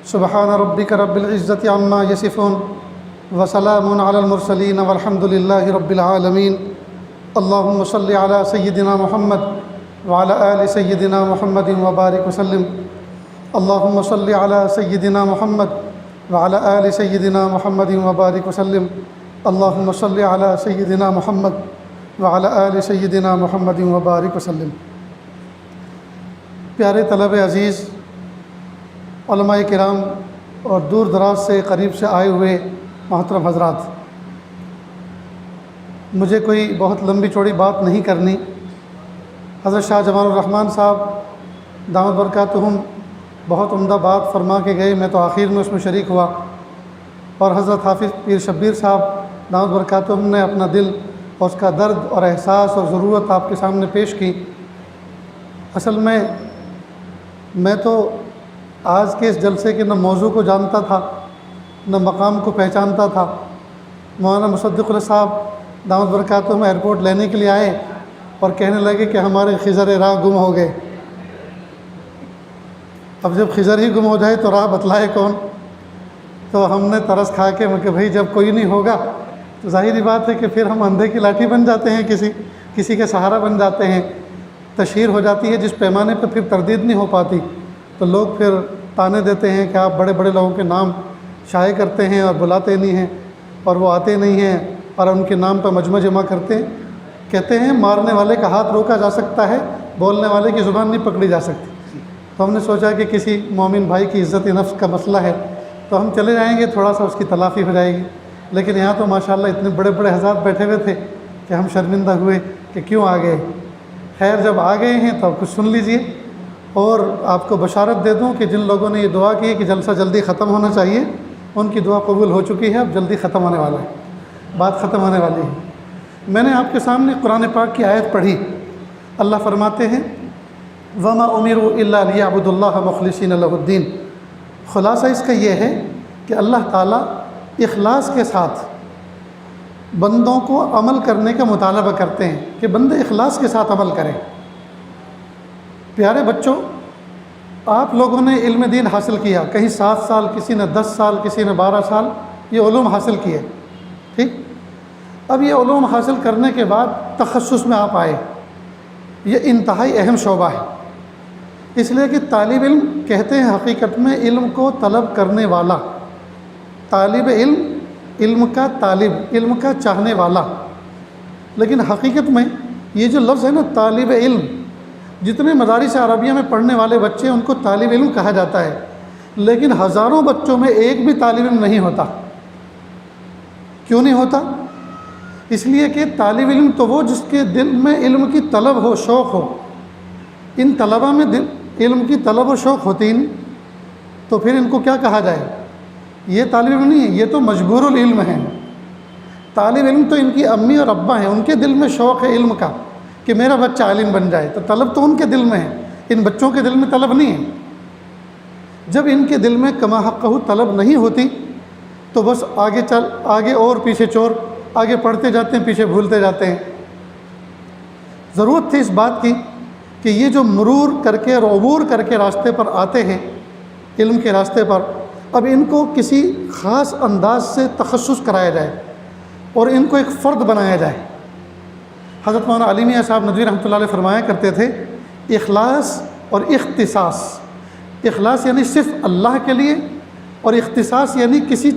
سبحان ربک رب العزت عما یصفون وسلام علی المرسلین والحمد للہ رب العالمین۔ اللہم صلی علی سیدنا محمد وعلی آل سیدنا محمد وبارک وسلم۔ اللہم صلی علی سیدنا محمد وعلی آل سیدنا محمد وبارک وسلم۔ اللہم صلی علی سیدنا محمد وعلی آل سیدنا محمد وبارک وسلم۔ پیارے طلبہ عزیز، علماء کرام اور دور دراز سے قریب سے آئے ہوئے محترم حضرات، مجھے کوئی بہت لمبی چوڑی بات نہیں کرنی۔ حضرت شاہ جمال الرحمن صاحب دامت برکاتہم بہت عمدہ بات فرما کے گئے، میں تو آخر میں اس میں شریک ہوا، اور حضرت حافظ پیر شبیر صاحب دامت برکاتہم نے اپنا دل اور اس کا درد اور احساس اور ضرورت آپ کے سامنے پیش کی۔ اصل میں تو آج کے اس جلسے کے نہ موضوع کو جانتا تھا نہ مقام کو پہچانتا تھا۔ مولانا مصدق اللہ صاحب دامت برکاتہم ایئرپورٹ لینے کے لیے آئے اور کہنے لگے کہ ہمارے خضر راہ گم ہو گئے۔ اب جب خضر ہی گم ہو جائے تو راہ بتلائے کون؟ تو ہم نے ترس کھا کے کہ بھئی جب کوئی نہیں ہوگا تو ظاہری بات ہے کہ پھر ہم اندھے کی لاٹھی بن جاتے ہیں، کسی کے سہارا بن جاتے ہیں۔ تشہیر ہو جاتی ہے جس پیمانے پہ پھر تردید نہیں ہو پاتی، تو لوگ پھر تانے دیتے ہیں کہ آپ بڑے بڑے لوگوں کے نام شائع کرتے ہیں اور بلاتے نہیں ہیں، اور وہ آتے نہیں ہیں اور ان کے نام پہ مجمع جمع کرتے ہیں۔ کہتے ہیں مارنے والے کا ہاتھ روکا جا سکتا ہے، بولنے والے کی زبان نہیں پکڑی جا سکتی۔ تو ہم نے سوچا کہ کسی مومن بھائی کی عزت نفس کا مسئلہ ہے تو ہم چلے جائیں گے، تھوڑا سا اس کی تلافی ہو جائے گی۔ لیکن یہاں تو ماشاءاللہ اتنے بڑے بڑے حضرات بیٹھے ہوئے تھے کہ ہم شرمندہ ہوئے کہ کیوں آ گئے۔ خیر، جب آ گئے ہیں تو اب کچھ سن لیجئے، اور آپ کو بشارت دے دوں کہ جن لوگوں نے یہ دعا کی کہ جلسہ جلدی ختم ہونا چاہیے، ان کی دعا قبول ہو چکی ہے، اب جلدی ختم ہونے والا ہے، بات ختم ہونے والی ہے۔ میں نے آپ کے سامنے قرآن پاک کی آیت پڑھی۔ اللہ فرماتے ہیں وَمَا أُمِرُوا إِلَّا لِيَعْبُدُوا اللَّهَ مُخْلِصِينَ لَهُ الدِّينَ۔ خلاصہ اس کا یہ ہے کہ اللہ تعالیٰ اخلاص کے ساتھ بندوں کو عمل کرنے کا مطالبہ کرتے ہیں کہ بندے اخلاص کے ساتھ عمل کریں۔ پیارے بچوں، آپ لوگوں نے علم دین حاصل کیا، کہیں 7 سال، کسی نے 10 سال، کسی نے 12 سال یہ علوم حاصل کیے، ٹھیک؟ اب یہ علوم حاصل کرنے کے بعد تخصص میں آپ آئے، یہ انتہائی اہم شعبہ ہے، اس لیے کہ طالب علم کہتے ہیں حقیقت میں علم کو طلب کرنے والا، طالب علم علم کا طالب، علم کا چاہنے والا۔ لیکن حقیقت میں یہ جو لفظ ہے نا طالب علم، جتنے مدارس عربیہ میں پڑھنے والے بچے ان کو طالب علم کہا جاتا ہے، لیکن ہزاروں بچوں میں ایک بھی طالب علم نہیں ہوتا۔ کیوں نہیں ہوتا؟ اس لیے کہ طالب علم تو وہ جس کے دل میں علم کی طلب ہو، شوق ہو۔ ان طلبہ میں علم کی طلب و شوق ہوتی نہیں، تو پھر ان کو کیا کہا جائے؟ یہ طالب علم نہیں ہے، یہ تو مجبور العلم ہیں۔ طالب علم تو ان کی امی اور ابا ہیں، ان کے دل میں شوق ہے علم کا کہ میرا بچہ عالم بن جائے، تو طلب تو ان کے دل میں ہے، ان بچوں کے دل میں طلب نہیں ہے۔ جب ان کے دل میں کما حقہ طلب نہیں ہوتی تو بس آگے اور پیچھے چور، آگے پڑھتے جاتے ہیں، پیچھے بھولتے جاتے ہیں۔ ضرورت تھی اس بات کی کہ یہ جو مرور کر کے اور عبور کر کے راستے پر آتے ہیں، علم کے راستے پر، اب ان کو کسی خاص انداز سے تخصص کرایا جائے اور ان کو ایک فرد بنایا جائے۔ حضرت مولانا علی میاں صاحب ندوی رحمۃ اللہ علیہ فرمایا کرتے تھے اخلاص اور اختصاص۔ اخلاص یعنی صرف اللہ کے لیے، اور اختصاص یعنی کسی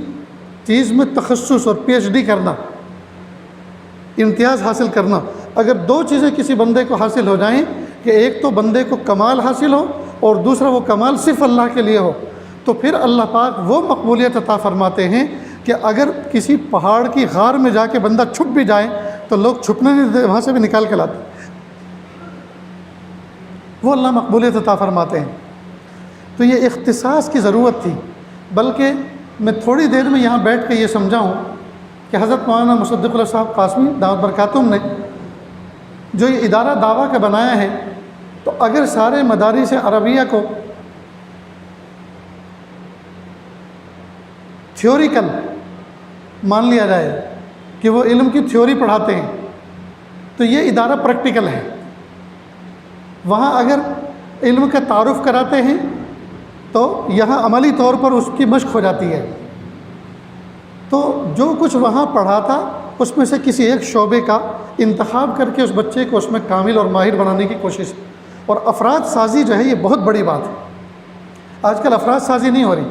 چیز میں تخصص اور پی ایچ ڈی کرنا، امتیاز حاصل کرنا۔ اگر دو چیزیں کسی بندے کو حاصل ہو جائیں کہ ایک تو بندے کو کمال حاصل ہو اور دوسرا وہ کمال صرف اللہ کے لیے ہو، تو پھر اللہ پاک وہ مقبولیت عطا فرماتے ہیں کہ اگر کسی پہاڑ کی غار میں جا کے بندہ چھپ بھی جائے تو لوگ چھپنے نہیں دیتے، وہاں سے بھی نکال کے لاتے، وہ اللہ مقبولیت عطا فرماتے ہیں۔ تو یہ اختصاص کی ضرورت تھی، بلکہ میں تھوڑی دیر میں یہاں بیٹھ کے یہ سمجھاؤں کہ حضرت مولانا مصدق اللہ صاحب قاسمی دعوت برکاتہم نے جو یہ ادارہ دعویٰ کا بنایا ہے، تو اگر سارے مدارس عربیہ کو تھیوریکل مان لیا جائے کہ وہ علم کی تھیوری پڑھاتے ہیں، تو یہ ادارہ پریکٹیکل ہے۔ وہاں اگر علم کا تعارف کراتے ہیں تو یہاں عملی طور پر اس کی مشق ہو جاتی ہے۔ تو جو کچھ وہاں پڑھا تھا اس میں سے کسی ایک شعبے کا انتخاب کر کے اس بچے کو اس میں کامل اور ماہر بنانے کی کوشش۔ اور افراد سازی جو ہے یہ بہت بڑی بات ہے۔ آج کل افراد سازی نہیں ہو رہی،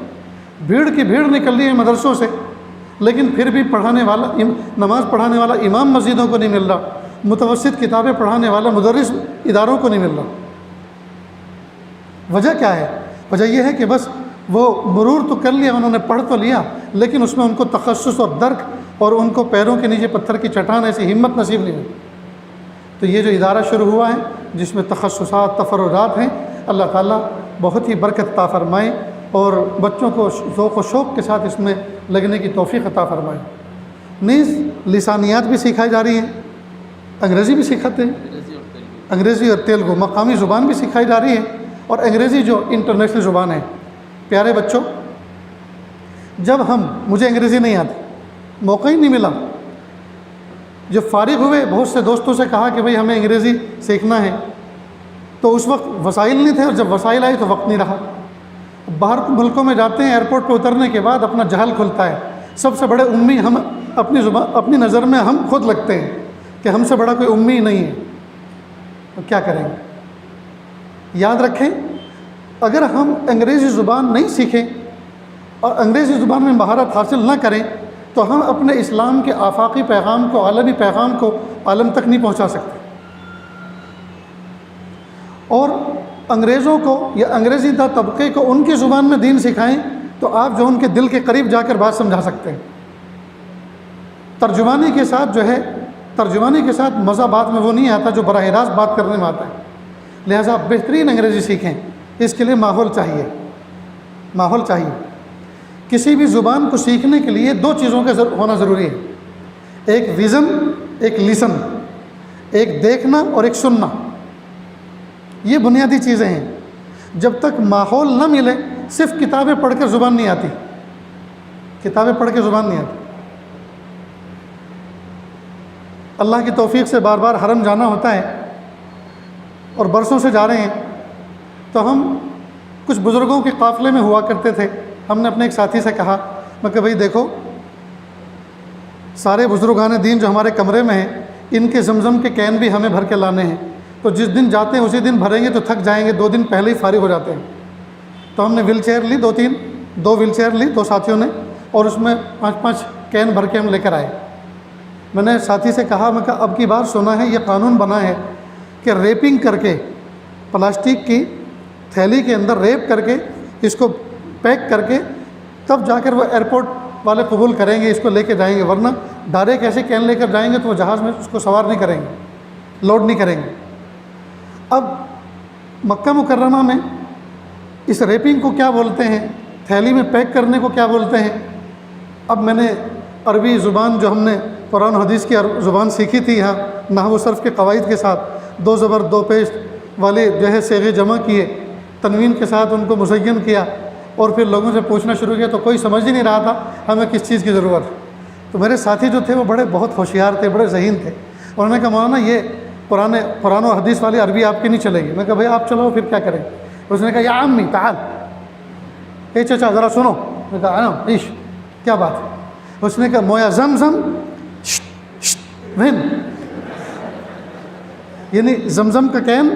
بھیڑ کی بھیڑ نکل رہی ہے مدرسوں سے، لیکن پھر بھی پڑھانے والا نماز پڑھانے والا امام مسجدوں کو نہیں مل رہا، متوسط کتابیں پڑھانے والا مدرس اداروں کو نہیں مل رہا۔ وجہ کیا ہے؟ وجہ یہ ہے کہ بس وہ مرور تو کر لیا، انہوں نے پڑھ تو لیا، لیکن اس میں ان کو تخصص اور درک اور ان کو پیروں کے نیچے پتھر کی چٹان ایسی ہمت نصیب نہیں ہوئی۔ تو یہ جو ادارہ شروع ہوا ہے جس میں تخصصات تفرعات ہیں، اللہ تعالیٰ بہت ہی برکت عطا فرمائے اور بچوں کو ذوق و شوق کے ساتھ اس میں لگنے کی توفیق عطا فرمائے۔ نیز لسانیات بھی سکھائی جا رہی ہیں، انگریزی بھی سکھاتے ہیں، انگریزی اور تیلگو مقامی زبان بھی سکھائی جا رہی ہے، اور انگریزی جو انٹرنیشنل زبان ہے۔ پیارے بچوں، جب مجھے انگریزی نہیں آتی، موقع ہی نہیں ملا، جب فارغ ہوئے بہت سے دوستوں سے کہا کہ بھئی ہمیں انگریزی سیکھنا ہے، تو اس وقت وسائل نہیں تھے، اور جب وسائل آئی تو وقت نہیں رہا۔ باہر ملکوں میں جاتے ہیں، ایئرپورٹ پہ اترنے کے بعد اپنا جہل کھلتا ہے، سب سے بڑے امی ہم اپنی نظر میں ہم خود لگتے ہیں کہ ہم سے بڑا کوئی امی نہیں ہے، تو کیا کریں گے؟ یاد رکھیں، اگر ہم انگریزی زبان نہیں سیکھیں اور انگریزی زبان میں مہارت حاصل نہ کریں تو ہم اپنے اسلام کے آفاقی پیغام کو، عالمی پیغام کو عالم تک نہیں پہنچا سکتے۔ اور انگریزوں کو یا انگریزی داں طبقے کو ان کی زبان میں دین سکھائیں تو آپ جو ان کے دل کے قریب جا کر بات سمجھا سکتے ہیں۔ ترجمانی کے ساتھ ترجمانی کے ساتھ مزہ بات میں وہ نہیں آتا جو براہ راست بات کرنے میں آتا ہے۔ لہٰذا آپ بہترین انگریزی سیکھیں، اس کے لیے ماحول چاہیے۔ کسی بھی زبان کو سیکھنے کے لیے دو چیزوں کا ہونا ضروری ہے، ایک ویژن، ایک لیسن، ایک دیکھنا اور ایک سننا۔ یہ بنیادی چیزیں ہیں۔ جب تک ماحول نہ ملے، صرف کتابیں پڑھ کر زبان نہیں آتی، اللہ کی توفیق سے بار بار حرم جانا ہوتا ہے اور برسوں سے جا رہے ہیں، تو ہم کچھ بزرگوں کے قافلے میں ہوا کرتے تھے۔ ہم نے اپنے ایک ساتھی سے کہا، میں کہ بھئی دیکھو، سارے بزرگان دین جو ہمارے کمرے میں ہیں، ان کے زمزم کے کین بھی ہمیں بھر کے لانے ہیں، تو جس دن جاتے ہیں اسی دن بھریں گے تو تھک جائیں گے، 2 دن پہلے ہی فارغ ہو جاتے ہیں۔ تو ہم نے ویل چیئر لی، دو ویل چیئر لی 2 ساتھیوں نے، اور اس میں 5 کین بھر کے ہم لے کر آئے۔ میں نے ساتھی سے کہا، میں کہا اب کی بار سنا ہے یہ قانون بنا ہے کہ ریپنگ کر کے، پلاسٹک کی تھیلی کے اندر ریپ کر کے، اس کو پیک کر کے، تب جا کر وہ ایئرپورٹ والے قبول کریں گے، اس کو لے کے جائیں گے، ورنہ ڈائریکٹ ایسے کین لے کر جائیں گے تو وہ جہاز میں اس کو سوار نہیں کریں گے، لوڈ نہیں کریں گے۔ اب مکہ مکرمہ میں اس ریپنگ کو کیا بولتے ہیں، تھیلی میں پیک کرنے کو کیا بولتے ہیں؟ اب میں نے عربی زبان جو ہم نے قرآن و حدیث کی زبان سیکھی تھی یہاں نحو و صرف کے قواعد کے ساتھ، 2 زبر 2 پیش والے جو ہے صیغے جمع کیے، تنوین کے ساتھ ان کو مزین کیا، اور پھر لوگوں سے پوچھنا شروع کیا، تو کوئی سمجھ ہی نہیں رہا تھا ہمیں کس چیز کی ضرورت ہے۔ تو میرے ساتھی جو تھے وہ بہت ہوشیار تھے، بڑے ذہین تھے، انہوں نے کہا مولانا یہ قرآن و حدیث والی عربی آپ کی نہیں چلے گی۔ میں کہا بھائی آپ چلو پھر کیا کریں؟ اس نے کہا یا عمی تعال، اے چچا ذرا سنو۔ میں کہا عیش کیا بات ہے؟ اس نے کہا مویا زمزم وین، یعنی زمزم کا کین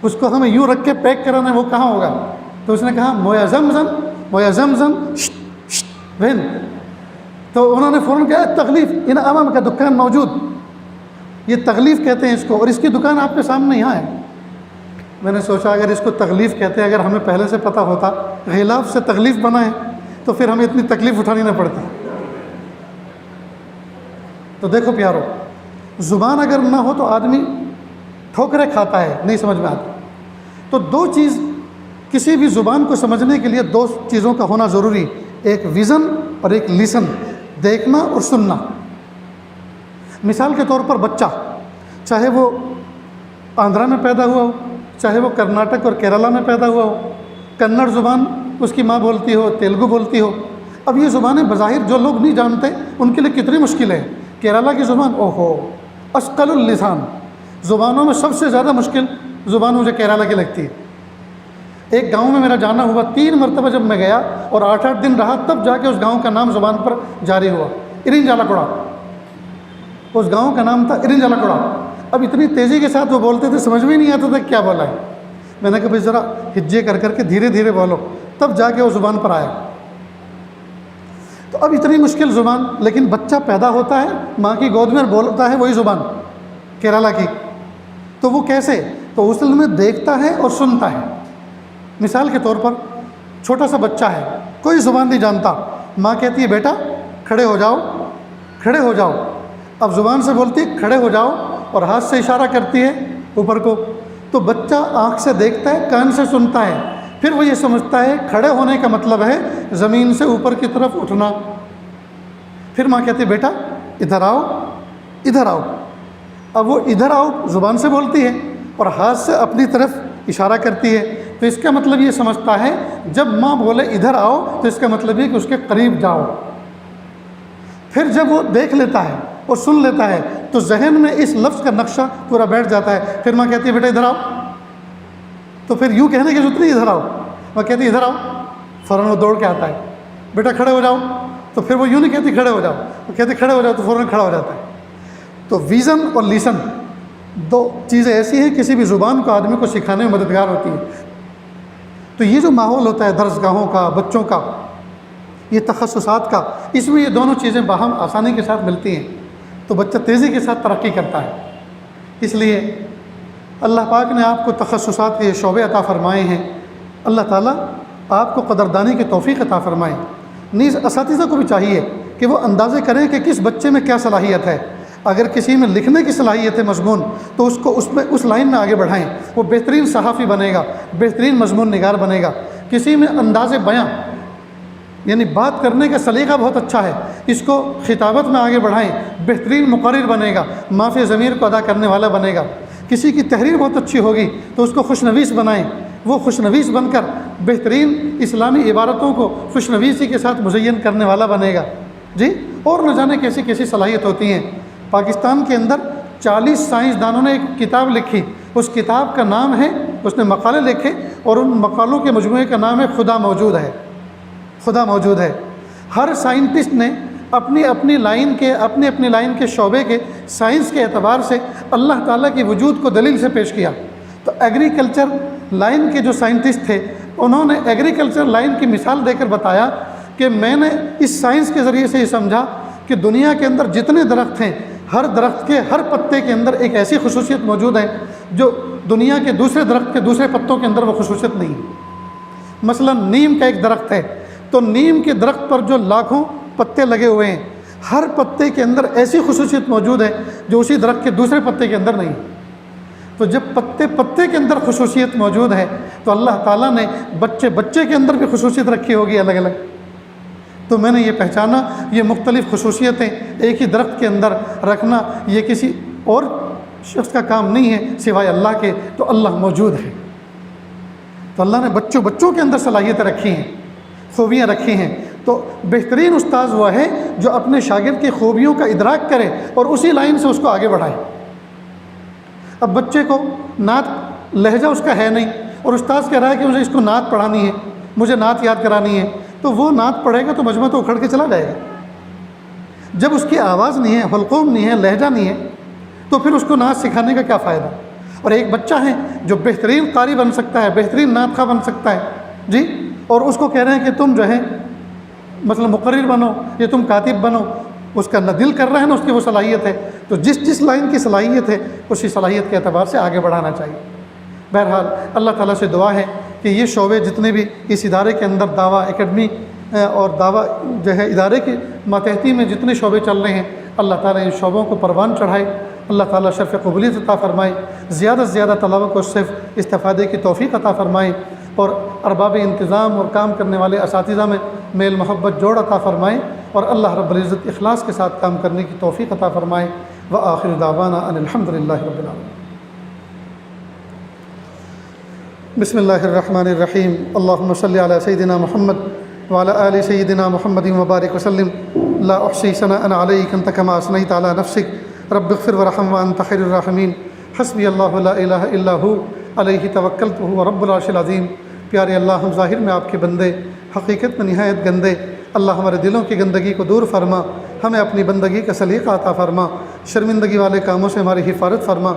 اس کو ہمیں یوں رکھ کے پیک کرانا ہے، وہ کہاں ہوگا؟ تو اس نے کہا مویا زمزم وین۔ تو انہوں نے فوراً کہا تغلیف ان امام کا دکان موجود، یہ تغلیف کہتے ہیں اس کو، اور اس کی دکان آپ کے سامنے یہاں ہے۔ میں نے سوچا اگر اس کو تغلیف کہتے ہیں، اگر ہمیں پہلے سے پتہ ہوتا غلاف سے تغلیف بنا ہے تو پھر ہمیں اتنی تکلیف اٹھانی نہ پڑتی۔ تو دیکھو پیارو، زبان اگر نہ ہو تو آدمی ٹھوکریں کھاتا ہے، نہیں سمجھ میں آتا۔ تو 2 چیز کسی بھی زبان کو سمجھنے کے لیے 2 چیزوں کا ہونا ضروری، ایک ویژن اور ایک لیسن، دیکھنا اور سننا۔ مثال کے طور پر بچہ چاہے وہ آندھرا میں پیدا ہوا ہو، چاہے وہ کرناٹک اور کیرلا میں پیدا ہوا ہو، کنڑ زبان اس کی ماں بولتی ہو، تیلگو بولتی ہو۔ اب یہ زبانیں بظاہر جو لوگ نہیں جانتے ان کے لیے کتنی مشکل ہے۔ کیرلا کی زبان اوہو اسقل اللسان، زبانوں میں سب سے زیادہ مشکل زبان مجھے کیرلا کی لگتی ہے۔ ایک گاؤں میں میرا جانا ہوا، 3 مرتبہ جب میں گیا اور 8 دن رہا، تب جا کے اس گاؤں کا نام زبان پر جاری ہوا، ارنجالکوڑا۔ اس گاؤں کا نام تھا ارنجالکوڑا۔ اب اتنی تیزی کے ساتھ وہ بولتے تھے، سمجھ میں نہیں آتا تھا کیا بولا ہے۔ میں نے کہا بھائی ذرا ہجے کر کر کے دھیرے دھیرے بولو، تب جا کے وہ زبان پر آیا۔ تو اب اتنی مشکل زبان، لیکن بچہ پیدا ہوتا ہے ماں کی گود میں بولتا ہے وہی زبان کیرلا کی۔ تو وہ کیسے؟ تو اصل میں دیکھتا ہے اور سنتا ہے۔ مثال کے طور پر چھوٹا سا بچہ ہے، کوئی زبان نہیں جانتا، ماں کہتی ہے بیٹا کھڑے ہو جاؤ، کھڑے ہو جاؤ۔ اب زبان سے بولتی ہے کھڑے ہو جاؤ، اور ہاتھ سے اشارہ کرتی ہے اوپر کو۔ تو بچہ آنکھ سے دیکھتا ہے، کان سے سنتا ہے، پھر وہ یہ سمجھتا ہے کھڑے ہونے کا مطلب ہے زمین سے اوپر کی طرف اٹھنا۔ پھر ماں کہتی ہے بیٹا ادھر آؤ، ادھر آؤ۔ اب وہ ادھر آؤ زبان سے بولتی ہے اور ہاتھ سے اپنی طرف اشارہ کرتی ہے، تو اس کا مطلب یہ سمجھتا ہے جب ماں بولے ادھر آؤ تو اس کا مطلب یہ کہ اس کے قریب جاؤ۔ پھر جب وہ دیکھ لیتا ہے اور سن لیتا ہے تو ذہن میں اس لفظ کا نقشہ پورا بیٹھ جاتا ہے۔ پھر ماں کہتی ہے بیٹا ادھر آؤ، تو پھر یوں کہنے کی ضرورت نہیں ادھر آؤ، ماں کہتی ہے ادھر آؤ، فوراً وہ دوڑ کے آتا ہے۔ بیٹا کھڑے ہو جاؤ، تو پھر وہ یوں نہیں کہتی کھڑے ہو جاؤ، وہ کہتی کھڑے ہو جاؤ، تو فوراً کھڑا ہو جاتا ہے۔ تو ویژن اور لیسن 2 چیزیں ایسی ہیں کسی بھی زبان کو آدمی کو سکھانے میں مددگار ہوتی ہیں۔ تو یہ جو ماحول ہوتا ہے درس گاہوں کا، بچوں کا، یہ تخصصات کا، اس میں یہ دونوں چیزیں باہم آسانی کے ساتھ ملتی ہیں، تو بچہ تیزی کے ساتھ ترقی کرتا ہے۔ اس لیے اللہ پاک نے آپ کو تخصصات کے شعبے عطا فرمائے ہیں۔ اللہ تعالیٰ آپ کو قدردانی کی توفیق عطا فرمائے۔ نیز اساتذہ کو بھی چاہیے کہ وہ اندازے کریں کہ کس بچے میں کیا صلاحیت ہے۔ اگر کسی میں لکھنے کی صلاحیت ہے مضمون، تو اس کو اس لائن میں آگے بڑھائیں، وہ بہترین صحافی بنے گا، بہترین مضمون نگار بنے گا۔ کسی میں انداز بیاں یعنی بات کرنے کا سلیقہ بہت اچھا ہے، اس کو خطابت میں آگے بڑھائیں، بہترین مقرر بنے گا، مافِ ضمیر کو ادا کرنے والا بنے گا۔ کسی کی تحریر بہت اچھی ہوگی تو اس کو خوشنویس بنائیں، وہ خوشنویس بن کر بہترین اسلامی عبارتوں کو خوشنویسی کے ساتھ مزین کرنے والا بنے گا۔ جی، اور نہ جانے کیسی کیسی صلاحیت ہوتی ہیں۔ پاکستان کے اندر 40 سائنسدانوں نے ایک کتاب لکھی، اس کتاب کا نام ہے، اس نے مقالے لکھے اور ان مقالوں کے مجموعے کا نام ہے خدا موجود ہے۔ خدا موجود ہے۔ ہر سائنٹسٹ نے اپنی اپنی لائن کے شعبے کے سائنس کے اعتبار سے اللہ تعالیٰ کی وجود کو دلیل سے پیش کیا۔ تو ایگریکلچر لائن کے جو سائنٹسٹ تھے، انہوں نے ایگریکلچر لائن کی مثال دے کر بتایا کہ میں نے اس سائنس کے ذریعے سے یہ سمجھا کہ دنیا کے اندر جتنے درخت ہیں، ہر درخت کے ہر پتے کے اندر ایک ایسی خصوصیت موجود ہے جو دنیا کے دوسرے درخت کے دوسرے پتوں کے اندر وہ خصوصیت نہیں ہے۔ مثلا نیم کا ایک درخت ہے، تو نیم کے درخت پر جو لاکھوں پتے لگے ہوئے ہیں، ہر پتے کے اندر ایسی خصوصیت موجود ہے جو اسی درخت کے دوسرے پتے کے اندر نہیں۔ تو جب پتے کے اندر خصوصیت موجود ہے تو اللہ تعالیٰ نے بچے کے اندر بھی خصوصیت رکھی ہوگی الگ الگ۔ تو میں نے یہ پہچانا، یہ مختلف خصوصیتیں ایک ہی درخت کے اندر رکھنا یہ کسی اور شخص کا کام نہیں ہے سوائے اللہ کے، تو اللہ موجود ہے۔ تو اللہ نے بچوں کے اندر صلاحیتیں رکھی ہیں، خوبیاں رکھی ہیں۔ تو بہترین استاذ وہ ہے جو اپنے شاگرد کی خوبیوں کا ادراک کرے اور اسی لائن سے اس کو آگے بڑھائے۔ اب بچے کو نعت لہجہ اس کا ہے نہیں اور استاذ کہہ رہا ہے کہ مجھے اس کو نعت پڑھانی ہے، مجھے نعت یاد کرانی ہے، تو وہ نعت پڑھے گا تو مجمع تو اکھڑ کے چلا جائے گا۔ جب اس کی آواز نہیں ہے، حلقوم نہیں ہے، لہجہ نہیں ہے، تو پھر اس کو نعت سکھانے کا کیا فائدہ؟ اور ایک بچہ ہے جو بہترین قاری بن سکتا ہے، بہترین نعت خواں بن سکتا ہے، جی، اور اس کو کہہ رہے ہیں کہ تم جو ہے مثلا مقرر بنو یا تم کاتب بنو، اس کا نہ دل کر رہا ہے نہ اس کی وہ صلاحیت ہے۔ تو جس لائن کی صلاحیت ہے اسی صلاحیت کے اعتبار سے آگے بڑھانا چاہیے۔ بہرحال اللہ تعالیٰ سے دعا ہے کہ یہ شعبے جتنے بھی اس ادارے کے اندر دعویٰ اکیڈمی اور دعویٰ جو ہے ادارے کی ماتحتی میں جتنے شعبے چل رہے ہیں، اللہ تعالیٰ ان شعبوں کو پروان چڑھائے، اللہ تعالیٰ شرف قبولیت عطا فرمائے، زیادہ سے زیادہ طلباء کو صرف استفادے کی توفیق عطا فرمائے، اور ارباب انتظام اور کام کرنے والے اساتذہ میں میل محبت جوڑ عطا فرمائے، اور اللہ رب العزت اخلاص کے ساتھ کام کرنے کی توفیق عطا فرمائے۔ وآخر دعوانا ان الحمد للہ رب العالمین۔ بسم اللہ الرحمن الرحیم۔ اللہم صلی علی سیدنا محمد وعلی آل سیدنا محمد وبارک وسلم۔ لا احصی ثناء علیک انت کما اثنیت علی نفسک رب اغفر ورحم وانت خیر الراحمین۔ حسبی اللہ لا الہ الا ہو علیہ توکلت وهو رب العرش العظیم۔ پیارے اللہ ہم ظاہر میں آپ کے بندے، حقیقت میں نہایت گندے، اللہ ہمارے دلوں کی گندگی کو دور فرما، ہمیں اپنی بندگی کا سلیقہ عطا فرما، شرمندگی والے کاموں سے ہماری حفاظت فرما،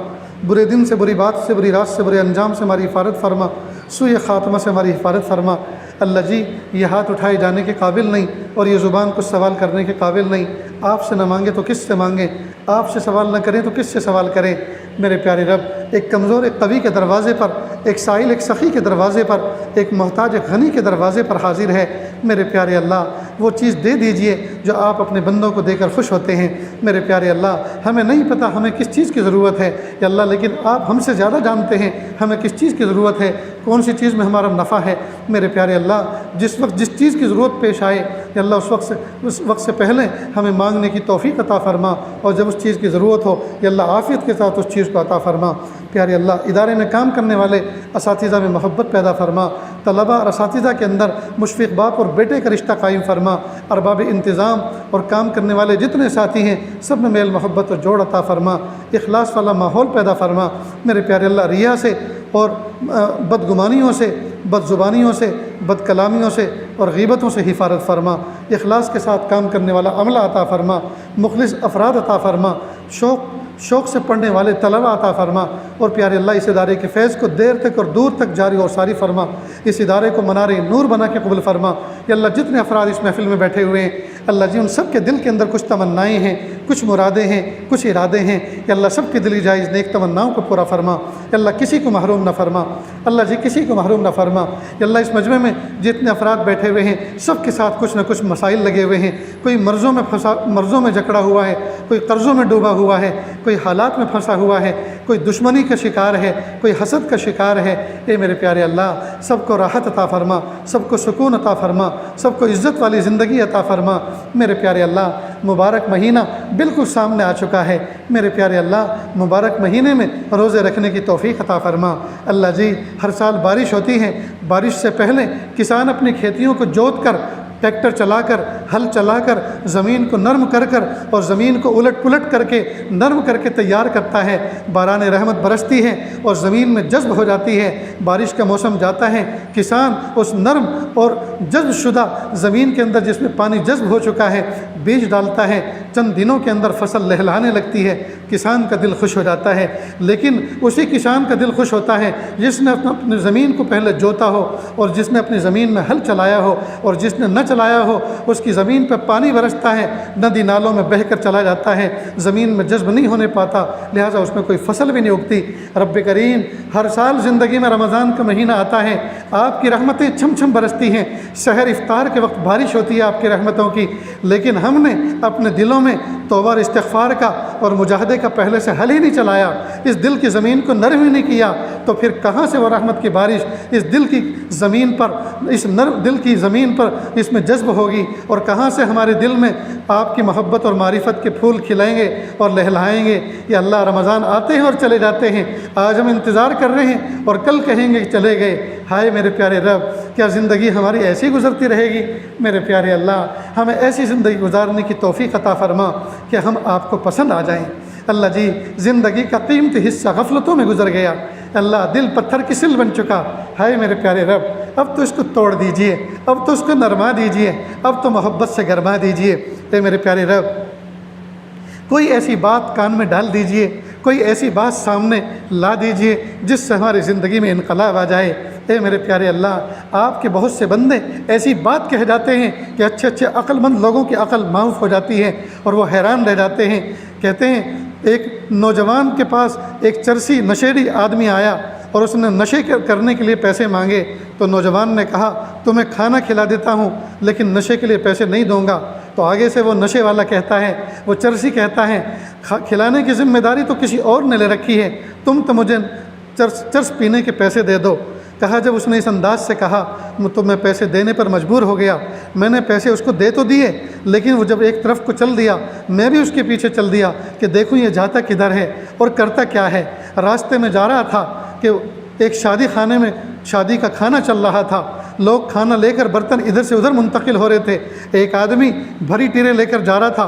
برے دن سے، بری بات سے، بری رات سے، برے انجام سے ہماری حفاظت فرما، سوء خاتمہ سے ہماری حفاظت فرما۔ اللہ جی یہ ہاتھ اٹھائے جانے کے قابل نہیں اور یہ زبان کچھ سوال کرنے کے قابل نہیں، آپ سے نہ مانگے تو کس سے مانگیں، آپ سے سوال نہ کریں تو کس سے سوال کریں۔ میرے پیارے رب، ایک کمزور ایک قوی کے دروازے پر، ایک سائل ایک سخی کے دروازے پر، ایک محتاج ایک غنی کے دروازے پر حاضر ہے۔ میرے پیارے اللہ وہ چیز دے دیجئے جو آپ اپنے بندوں کو دے کر خوش ہوتے ہیں۔ میرے پیارے اللہ ہمیں نہیں پتہ ہمیں کس چیز کی ضرورت ہے یا اللہ، لیکن آپ ہم سے زیادہ جانتے ہیں ہمیں کس چیز کی ضرورت ہے، کون سی چیز میں ہمارا نفع ہے۔ میرے پیارے اللہ جس وقت جس چیز کی ضرورت پیش آئے یا اللہ اس وقت سے پہلے ہمیں مانگنے کی توفیق عطا فرما، اور جب اس چیز کی ضرورت ہو یا اللہ عافیت کے ساتھ اس چیز کو عطا فرما۔ پیارے اللہ ادارے میں کام کرنے والے اساتذہ میں محبت پیدا فرما، طلباء اور اساتذہ کے اندر مشفق باپ اور بیٹے کا رشتہ قائم فرما، ارباب انتظام اور کام کرنے والے جتنے ساتھی ہیں سب میں میل محبت اور جوڑ عطا فرما، اخلاص والا ماحول پیدا فرما۔ میرے پیارے اللہ ریا سے اور بدگمانیوں سے، بد زبانیوں سے، بد کلامیوں سے اور غیبتوں سے حفاظت فرما، اخلاص کے ساتھ کام کرنے والا عملہ عطا فرما، مخلص افراد عطا فرما، شوق سے پڑھنے والے طلباء عطا فرما، اور پیارے اللہ اس ادارے کے فیض کو دیر تک اور دور تک جاری اور ساری فرما، اس ادارے کو منار نور بنا کے قبول فرما۔ یا اللہ جتنے افراد اس محفل میں بیٹھے ہوئے ہیں اللہ جی ان سب کے دل کے اندر کچھ تمنائیں ہیں، کچھ مرادیں ہیں، کچھ ارادے ہیں، یا اللہ سب کے دلی جائز نیک تمناؤں کو پورا فرما۔ یا اللہ کسی کو محروم نہ فرما، اللہ جی کسی کو محروم نہ فرما۔ یا اللہ اس مجمع میں جتنے افراد بیٹھے ہوئے ہیں سب کے ساتھ کچھ نہ کچھ مسائل لگے ہوئے ہیں، کوئی مرضوں میں جکڑا ہوا ہے، کوئی قرضوں میں ڈوبا ہوا ہے، کوئی حالات میں پھنسا ہوا ہے، کوئی دشمنی کا شکار ہے، کوئی حسد کا شکار ہے۔ اے میرے پیارے اللہ سب کو راحت عطا فرما، سب کو سکون عطا فرما، سب کو عزت والی زندگی عطا فرما۔ میرے پیارے اللہ مبارک مہینہ بالکل سامنے آ چکا ہے، میرے پیارے اللہ مبارک مہینے میں روزے رکھنے کی توفیق عطا فرما۔ اللہ جی ہر سال بارش ہوتی ہے، بارش سے پہلے کسان اپنی کھیتیوں کو جوت کر، ٹریکٹر چلا کر، ہل چلا کر، زمین کو نرم کر کر اور زمین کو الٹ پلٹ کر کے نرم کر کے تیار کرتا ہے، باران رحمت برستی ہے اور زمین میں جذب ہو جاتی ہے، بارش کا موسم جاتا ہے، کسان اس نرم اور جذب شدہ زمین کے اندر جس میں پانی جذب ہو چکا ہے بیج ڈالتا ہے، چند دنوں کے اندر فصل لہلانے لگتی ہے، کسان کا دل خوش ہو جاتا ہے۔ لیکن اسی کسان کا دل خوش ہوتا ہے جس نے اپنی زمین کو پہلے جوتا ہو اور جس نے اپنی زمین میں ہل چلایا ہو، اور جس نے نہ چلایا ہو اس کی زمین پہ پانی برستا ہے، ندی نالوں میں بہہ کر چلا جاتا ہے، زمین میں جذب نہیں ہونے پاتا، لہٰذا اس میں کوئی فصل بھی نہیں اگتی۔ رب کریم ہر سال زندگی میں رمضان کا مہینہ آتا ہے، آپ کی رحمتیں چھم چھم برستی ہیں، سحر افطار کے وقت بارش ہوتی ہے آپ کی رحمتوں کی، لیکن ہم نے اپنے دلوں میں توبہ اور استغفار کا اور مجاہدے کا پہلے سے حل ہی نہیں چلایا، اس دل کی زمین کو نرم ہی نہیں کیا، تو پھر کہاں سے وہ رحمت کی بارش اس دل کی زمین پر، اس نرم دل کی زمین پر اس میں جذب ہوگی، اور کہاں سے ہمارے دل میں آپ کی محبت اور معرفت کے پھول کھلائیں گے اور لہلائیں گے۔ یا اللہ رمضان آتے ہیں اور چلے جاتے ہیں، آج ہم انتظار کر رہے ہیں اور کل کہیں گے کہ چلے گئے۔ ہائے میرے پیارے رب کیا زندگی ہماری ایسی گزرتی رہے گی؟ میرے پیارے اللہ ہمیں ایسی زندگی گزارنے کی توفیق عطا فرما کہ ہم آپ کو پسند آ جائیں۔ اللہ جی زندگی کا قیمتی حصہ غفلتوں میں گزر گیا، اللہ دل پتھر کی سل بن چکا، ہائے میرے پیارے رب اب تو اس کو توڑ دیجئے، اب تو اس کو نرما دیجئے، اب تو محبت سے گرما دیجئے۔ اے میرے پیارے رب کوئی ایسی بات کان میں ڈال دیجئے، کوئی ایسی بات سامنے لا دیجئے جس سے ہماری زندگی میں انقلاب آ جائے۔ اے میرے پیارے اللہ آپ کے بہت سے بندے ایسی بات کہہ جاتے ہیں کہ اچھے اچھے عقل مند لوگوں کی عقل معاف ہو جاتی ہے اور وہ حیران رہ جاتے ہیں۔ کہتے ہیں ایک نوجوان کے پاس ایک چرسی نشیڑی آدمی آیا اور اس نے نشے کرنے کے لیے پیسے مانگے، تو نوجوان نے کہا تمہیں کھانا کھلا دیتا ہوں لیکن نشے کے لیے پیسے نہیں دوں گا۔ تو آگے سے وہ نشے والا کہتا ہے، وہ چرسی کہتا ہے کھلانے کی ذمہ داری تو کسی اور نے لے رکھی ہے، تم تو مجھے چرس پینے کے پیسے دے دو۔ کہا جب اس نے اس انداز سے کہا تو میں پیسے دینے پر مجبور ہو گیا، میں نے پیسے اس کو دے تو دیے لیکن وہ جب ایک طرف کو چل دیا میں بھی اس کے پیچھے چل دیا کہ دیکھوں یہ جاتا کدھر ہے اور کرتا کیا ہے۔ راستے میں جا رہا تھا کہ ایک شادی خانے میں شادی کا کھانا چل رہا تھا، لوگ کھانا لے کر برتن ادھر سے ادھر منتقل ہو رہے تھے، ایک آدمی بھری ٹیرے لے کر جا رہا تھا،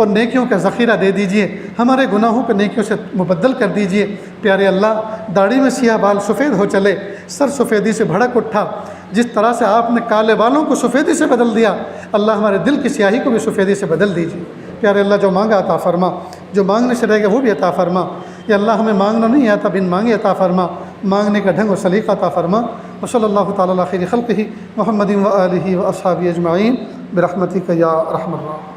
اور نیکیوں کا ذخیرہ دے دیجئے، ہمارے گناہوں کو نیکیوں سے مبدل کر دیجئے۔ پیارے اللہ، داڑھی میں سیاہ بال سفید ہو چلے، سر سفیدی سے بھڑک اٹھا، جس طرح سے آپ نے کالے بالوں کو سفیدی سے بدل دیا، اللہ ہمارے دل کی سیاہی کو بھی سفیدی سے بدل دیجئے۔ پیارے اللہ، جو مانگا عطا فرما، جو مانگنے سے رہ گا وہ بھی عطا فرما۔ یا اللہ، ہمیں مانگنا نہیں آتا، بن مانگے عطا فرما، مانگنے کا ڈھنگ و سلیقہ عطا فرما۔ وصلی اللہ تعالی علی خیر خلقہ محمد و آلہ و اصحابہ اجمعین برحمتک یا ارحم الراحمین۔